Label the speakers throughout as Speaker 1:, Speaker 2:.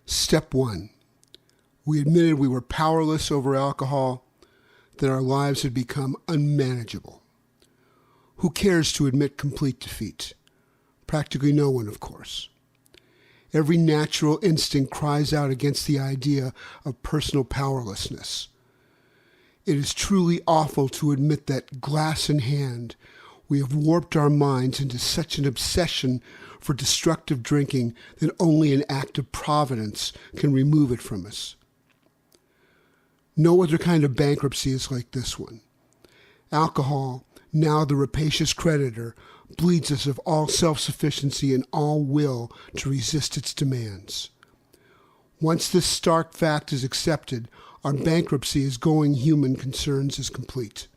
Speaker 1: Step 1. We admitted we were powerless over alcohol, that our lives had become unmanageable. Who cares to admit complete defeat? Practically no one, of course. Every natural instinct cries out against the idea of personal powerlessness. It is truly awful to admit that, glass in hand, we have warped our minds into such an obsession for destructive drinking that only an act of providence can remove it from us. No other kind of bankruptcy is like this one. Alcohol, now the rapacious creditor, bleeds us of all self-sufficiency and all will to resist its demands. Once this stark fact is accepted, our bankruptcy as going human concerns is complete.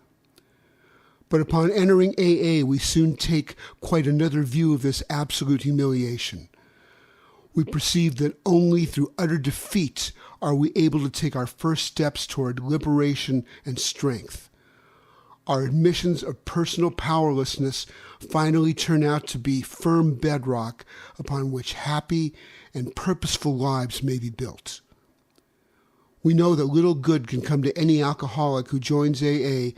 Speaker 1: But upon entering AA, we soon take quite another view of this absolute humiliation. We perceive that only through utter defeat are we able to take our first steps toward liberation and strength. Our admissions of personal powerlessness finally turn out to be firm bedrock upon which happy and purposeful lives may be built. We know that little good can come to any alcoholic who joins AA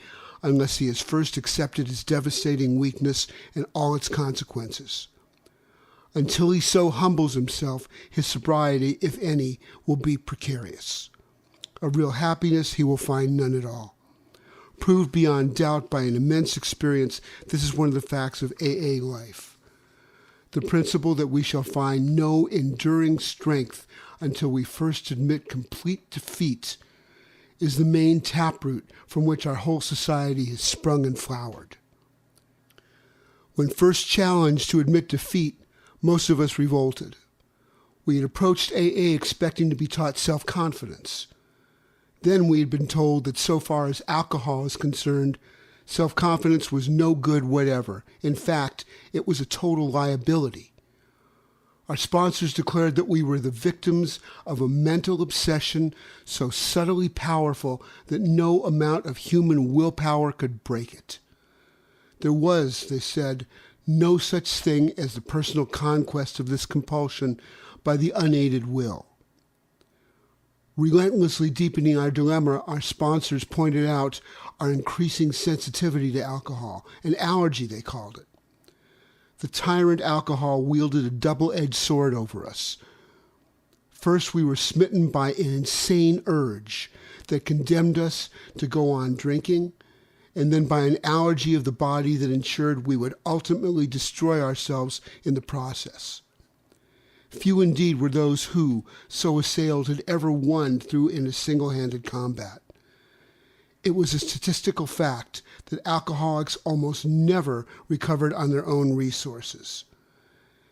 Speaker 1: unless he has first accepted his devastating weakness and all its consequences. Until he so humbles himself, his sobriety, if any, will be precarious. Of real happiness he will find none at all. Proved beyond doubt by an immense experience, this is one of the facts of AA life. The principle that we shall find no enduring strength until we first admit complete defeat is the main taproot from which our whole society has sprung and flowered. When first challenged to admit defeat, most of us revolted. We had approached AA expecting to be taught self-confidence. Then we had been told that so far as alcohol is concerned, self-confidence was no good whatever. In fact, it was a total liability. Our sponsors declared that we were the victims of a mental obsession so subtly powerful that no amount of human willpower could break it. There was, they said, no such thing as the personal conquest of this compulsion by the unaided will. Relentlessly deepening our dilemma, our sponsors pointed out our increasing sensitivity to alcohol, an allergy they called it. The tyrant alcohol wielded a double-edged sword over us. First, we were smitten by an insane urge that condemned us to go on drinking, and then by an allergy of the body that ensured we would ultimately destroy ourselves in the process. Few indeed were those who, so assailed, had ever won through in a single-handed combat. It was a statistical fact that alcoholics almost never recovered on their own resources.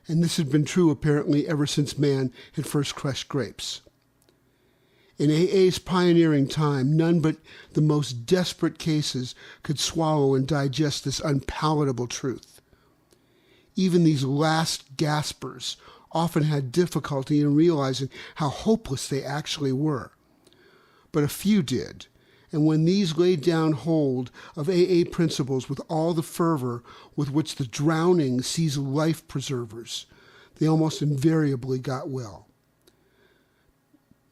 Speaker 1: And this had been true apparently ever since man had first crushed grapes. In AA's pioneering time, none but the most desperate cases could swallow and digest this unpalatable truth. Even these last gaspers often had difficulty in realizing how hopeless they actually were. But a few did. And when these laid down hold of AA principles with all the fervor with which the drowning sees life preservers, they almost invariably got well.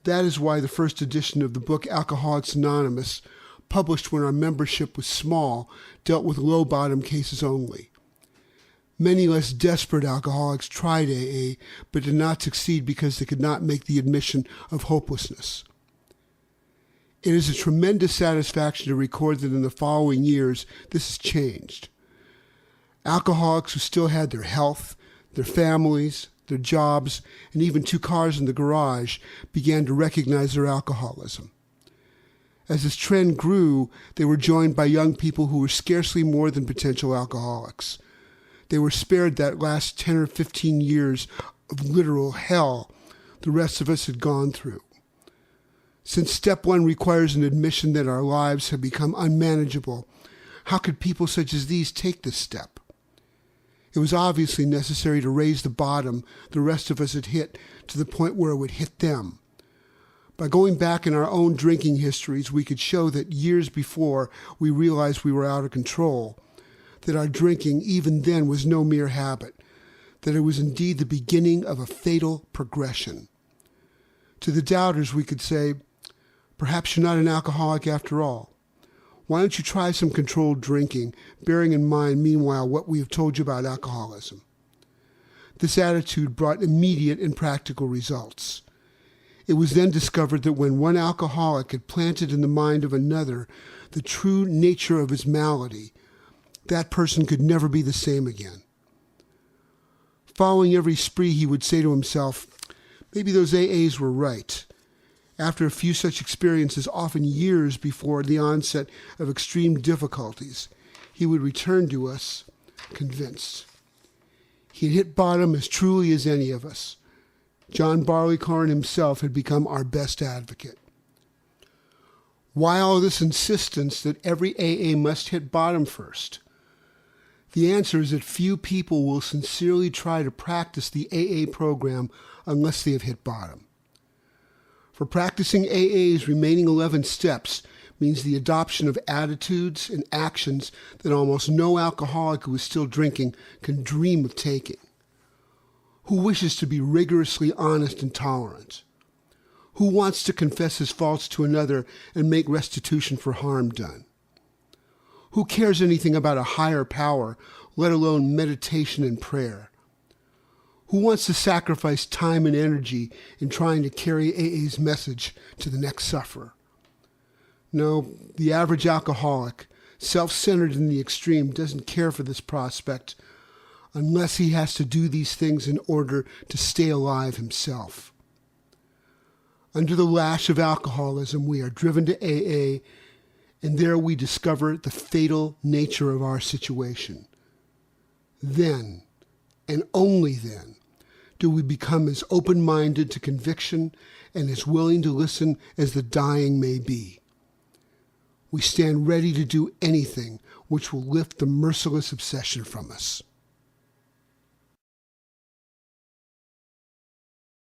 Speaker 1: That is why the first edition of the book Alcoholics Anonymous, published when our membership was small, dealt with low-bottom cases only. Many less desperate alcoholics tried AA, but did not succeed because they could not make the admission of hopelessness. It is a tremendous satisfaction to record that in the following years, this has changed. Alcoholics who still had their health, their families, their jobs, and even 2 cars in the garage began to recognize their alcoholism. As this trend grew, they were joined by young people who were scarcely more than potential alcoholics. They were spared that last 10 or 15 years of literal hell the rest of us had gone through. Since step 1 requires an admission that our lives have become unmanageable, how could people such as these take this step? It was obviously necessary to raise the bottom the rest of us had hit to the point where it would hit them. By going back in our own drinking histories, we could show that years before we realized we were out of control, that our drinking even then was no mere habit, that it was indeed the beginning of a fatal progression. To the doubters, we could say, perhaps you're not an alcoholic after all. Why don't you try some controlled drinking, bearing in mind, meanwhile, what we have told you about alcoholism? This attitude brought immediate and practical results. It was then discovered that when one alcoholic had planted in the mind of another the true nature of his malady, that person could never be the same again. Following every spree, he would say to himself, maybe those AAs were right. After a few such experiences, often years before the onset of extreme difficulties, he would return to us convinced. He had hit bottom as truly as any of us. John Barleycorn himself had become our best advocate. Why all this insistence that every AA must hit bottom first? The answer is that few people will sincerely try to practice the AA program unless they have hit bottom. For practicing AA's remaining 11 steps means the adoption of attitudes and actions that almost no alcoholic who is still drinking can dream of taking. Who wishes to be rigorously honest and tolerant? Who wants to confess his faults to another and make restitution for harm done? Who cares anything about a higher power, let alone meditation and prayer? Who wants to sacrifice time and energy in trying to carry AA's message to the next sufferer? No, the average alcoholic, self-centered in the extreme, doesn't care for this prospect unless he has to do these things in order to stay alive himself. Under the lash of alcoholism, we are driven to AA, and there we discover the fatal nature of our situation. Then, and only then, do we become as open-minded to conviction and as willing to listen as the dying may be. We stand ready to do anything which will lift the merciless obsession from us.